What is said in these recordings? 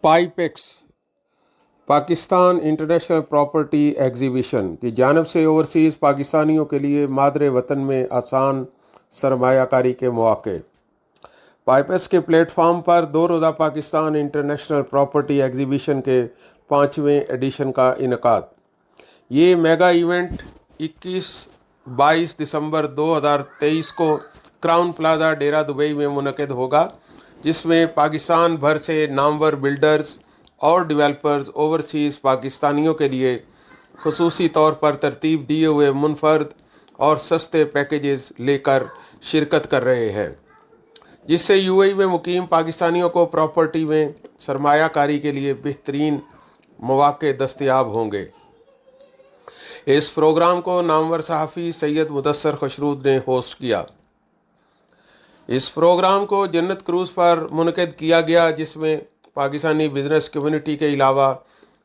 पाइपेक्स Pakistan international property exhibition की जानिब से ओवरसीज़ पाकिस्तानियों के लिए मादरे वतन में आसान सरमायाकारी के मौके। पाइपेक्स के प्लेटफार्म पर 2 रोज़ा पाकिस्तान इंटरनेशनल प्रॉपर्टी एग्जीबिशन के 5वें एडिशन का इनकाद। ये मेगा इवेंट 21-22 दिसंबर 2023 को क्राउन प्लाजा डेरा दुबई में मुनक़िद होगा, जिसमें पाकिस्तान भर से नामवर बिल्डर्स और डेवलपर्स ओवरसीज़ पाकिस्तानियों के लिए खुसूसी तौर पर तरतीब दिए हुए मुनफर्द और सस्ते पैकेजेस लेकर शिरकत कर रहे हैं, जिससे यूएई में मुकीम पाकिस्तानियों को प्रॉपर्टी में सरमायाकारी के लिए बेहतरीन मौके दस्तयाब होंगे। इस प्रोग्राम को नामवर सहाफ़ी सैयद मुदस्सर खुशरूद ने होस्ट किया। इस प्रोग्राम को जन्नत क्रूज़ पर मुनक़िद किया गया, जिसमें पाकिस्तानी बिजनेस कम्युनिटी के अलावा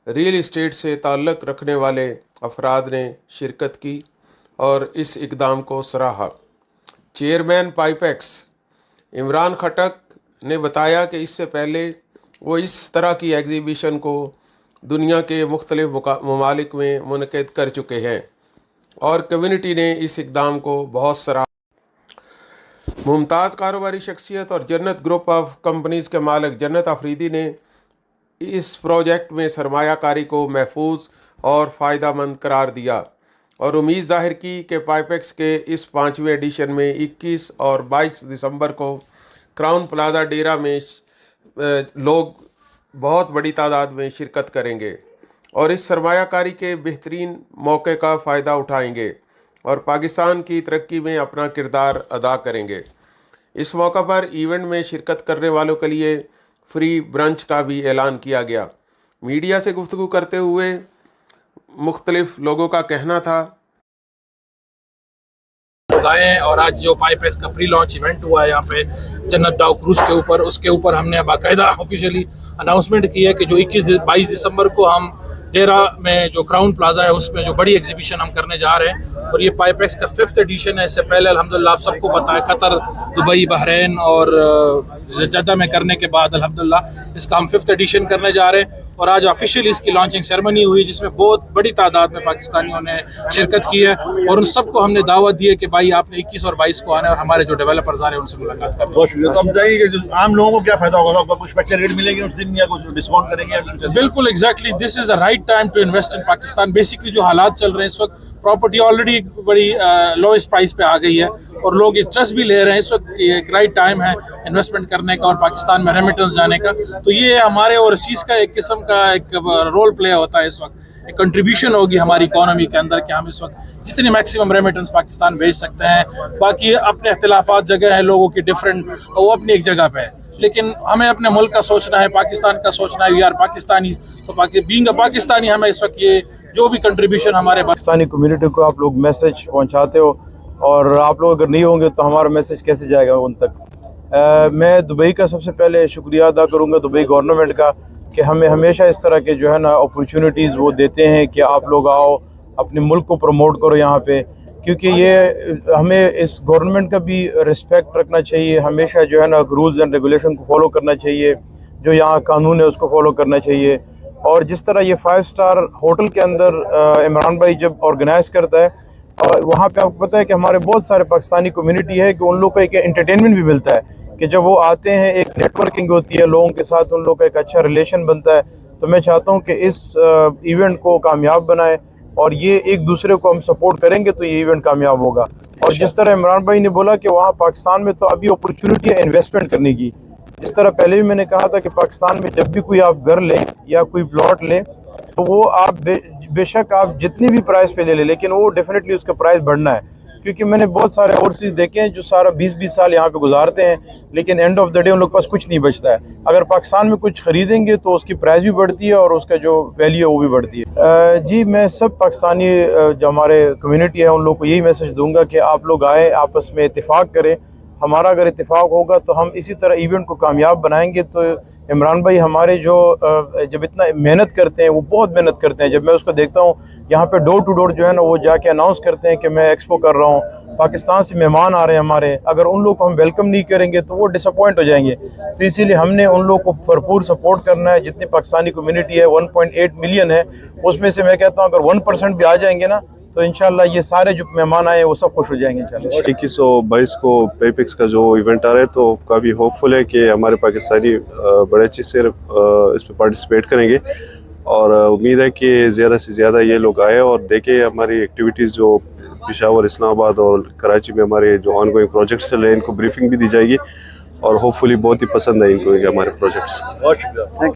रियल इस्टेट से ताल्लुक़ रखने वाले अफराद ने शिरकत की और इस इक़दाम को सराहा। चेयरमैन पाइपेक्स इमरान खटक ने बताया कि इससे पहले वो इस तरह की एग्जीबिशन को दुनिया के मुख्तलिफ ममालिक में मुनक़िद कर चुके हैं और कम्युनिटी ने इस इक़दाम को बहुत सराहा। मुमताज़ कारोबारी शख्सियत और जन्नत ग्रुप ऑफ कंपनीज़ के मालिक जन्नत अफरीदी ने इस प्रोजेक्ट में सरमायाकारी को महफूज और फ़ायदेमंद करार दिया और उम्मीद ज़ाहिर की कि पाइपेक्स के इस 5वें एडिशन में 21 और 22 दिसंबर को क्राउन प्लाजा डेरा में लोग बहुत बड़ी तादाद में शिरकत करेंगे और इस सरमायाकारी के बेहतरीन मौके का फ़ायदा उठाएंगे और पाकिस्तान की तरक्की में अपना किरदार अदा करेंगे। इस मौका पर इवेंट में शिरकत करने वालों के लिए फ्री ब्रंच का भी ऐलान किया गया। मीडिया से गुफ्तगू करते हुए मुख्तलिफ लोगों का कहना था, आए और आज जो पाइपेक्स का प्री लॉन्च इवेंट हुआ है यहाँ पे जन्नत डाउ क्रूज के ऊपर, उसके ऊपर हमने बाकायदा ऑफिशियली अनाउंसमेंट की है कि जो 21-22 दिसंबर को हम डेरा में जो क्राउन प्लाजा है उसमें जो बड़ी एग्जीबिशन हम करने जा रहे हैं और ये पाइपेक्स का 5th एडिशन है। इससे पहले अल्हम्दुलिल्लाह आप सबको पता है कतर, दुबई, बहरीन और जद्दा में करने के बाद अल्हम्दुलिल्लाह इसका हम 5th एडिशन करने जा रहे हैं और आज ऑफिशियली इसकी लॉन्चिंग सेरेमनी हुई, जिसमें बहुत बड़ी तादाद में पाकिस्तानियों ने शिरकत की है और उन सबको हमने दावत दी है कि भाई आपने 21 और 22 को आना है और हमारे जो डेवलपर्स आ रहे हैं उनसे मुलाकात करनी। बहुत शुक्रिया। तो हम बताइए कि जो आम लोगों को क्या फायदा होगा, कुछ स्पेशल रेट मिलेंगे उस दिन या कुछ डिस्काउंट करेंगे? बिल्कुल exactly, this is the right time to invest in Pakistan. Basically जो हालात चल रहे हैं इस वक्त, प्रॉपर्टी ऑलरेडी बड़ी लोएस्ट प्राइस पे आ गई है और लोग इंटरेस्ट भी ले रहे हैं। इस वक्त एक राइट टाइम है इन्वेस्टमेंट करने का और पाकिस्तान में रेमिटेंस जाने का। तो ये हमारे ओवरसीज का एक किस्म का एक रोल प्ले होता है, इस वक्त एक कंट्रीब्यूशन होगी हमारी इकोनॉमी के अंदर कि हम इस वक्त जितनी मैक्सिमम रेमिटेंस पाकिस्तान भेज सकते हैं। बाकी अपने इख्तिलाफात जगह है लोगों की डिफरेंट, वो अपनी एक जगह पे है, लेकिन हमें अपने मुल्क का सोचना है, पाकिस्तान का सोचना है। वी आर पाकिस्तानी, तो बीइंग अ पाकिस्तानी हमें इस वक्त ये जो भी कंट्रीब्यूशन हमारे पाकिस्तानी कम्युनिटी को आप लोग मैसेज पहुंचाते हो और आप लोग अगर नहीं होंगे तो हमारा मैसेज कैसे जाएगा उन तक। मैं दुबई का सबसे पहले शुक्रिया अदा करूंगा दुबई गवर्नमेंट का कि हमें हमेशा इस तरह के जो है ना अपॉर्चुनिटीज़ वो देते हैं कि आप लोग आओ, अपने मुल्क को प्रमोट करो यहाँ पे, क्योंकि ये हमें इस गवर्नमेंट का भी रिस्पेक्ट रखना चाहिए। हमेशा जो है ना रूल्स एंड रेगुलेशन को फॉलो करना चाहिए, जो यहाँ कानून है उसको फॉलो करना चाहिए। और जिस तरह ये 5 स्टार होटल के अंदर इमरान भाई जब ऑर्गेनाइज करता है और वहाँ पे आपको पता है कि हमारे बहुत सारे पाकिस्तानी कम्युनिटी है कि उन लोग को एक एंटरटेनमेंट भी मिलता है कि जब वो आते हैं एक नेटवर्किंग होती है लोगों के साथ, उन लोग का एक अच्छा रिलेशन बनता है। तो मैं चाहता हूँ कि इस इवेंट को कामयाब बनाए और ये एक दूसरे को हम सपोर्ट करेंगे तो ये इवेंट कामयाब होगा। और जिस तरह इमरान भाई ने बोला कि वहाँ पाकिस्तान में तो अभी अपॉर्चुनिटी है इन्वेस्टमेंट करने की, जिस तरह पहले भी मैंने कहा था कि पाकिस्तान में जब भी कोई आप घर लें या कोई प्लॉट लें तो वो आप बेशक आप जितनी भी प्राइस पे ले लें, लेकिन वो डेफिनेटली उसका प्राइस बढ़ना है। क्योंकि मैंने बहुत सारे ओवरसीज देखे हैं जो सारा 20-20 साल यहाँ पे गुजारते हैं, लेकिन एंड ऑफ द डे उन लोग के पास कुछ नहीं बचता है। अगर पाकिस्तान में कुछ खरीदेंगे तो उसकी प्राइस भी बढ़ती है और उसका जो वैल्यू है वो भी बढ़ती है। जी, मैं सब पाकिस्तानी जो हमारे कम्युनिटी है उन लोग को यही मैसेज दूंगा कि आप लोग आए, आपस में इत्तेफाक करें ہمارا اگر اتفاق ہوگا تو ہم اسی طرح ایونٹ کو کامیاب بنائیں گے. تو عمران بھائی ہمارے جو جب اتنا محنت کرتے ہیں، وہ بہت محنت کرتے ہیں. جب میں اس کو دیکھتا ہوں یہاں پہ ڈور ٹو ڈور جو ہے نا، وہ جا کے اناؤنس کرتے ہیں کہ میں ایکسپو کر رہا ہوں، پاکستان سے مہمان آ رہے ہیں ہمارے، اگر ان لوگ کو ہم ویلکم نہیں کریں گے تو وہ ڈس اپوائنٹ ہو جائیں گے. تو اسی لیے ہم نے ان لوگ کو بھرپور سپورٹ کرنا ہے. جتنی پاکستانی کمیونٹی ہے 1.8 ملین ہے، اس میں سے میں کہتا ہوں اگر 1% بھی آ جائیں گے نا تو انشاءاللہ یہ سارے جو مہمان آئے ہیں وہ سب خوش ہو جائیں گے انشاءاللہ. 2122 کو پیپکس کا جو ایونٹ آ رہا ہے تو کافی ہوپ فل ہے کہ ہمارے پاکستانی بڑے اچھے سے اس پہ پارٹیسپیٹ کریں گے، اور امید ہے کہ زیادہ سے زیادہ یہ لوگ آئے اور دیکھیں ہماری ایکٹیویٹیز جو پشاور، اسلام آباد اور کراچی میں ہمارے جو آن گوئنگ پروجیکٹس چل رہے ہیں ان کو بریفنگ بھی دی جائے گی، اور ہوپ فلی بہت ہی پسند آئے ان کو ہمارے پروجیکٹس. بہت شکریہ.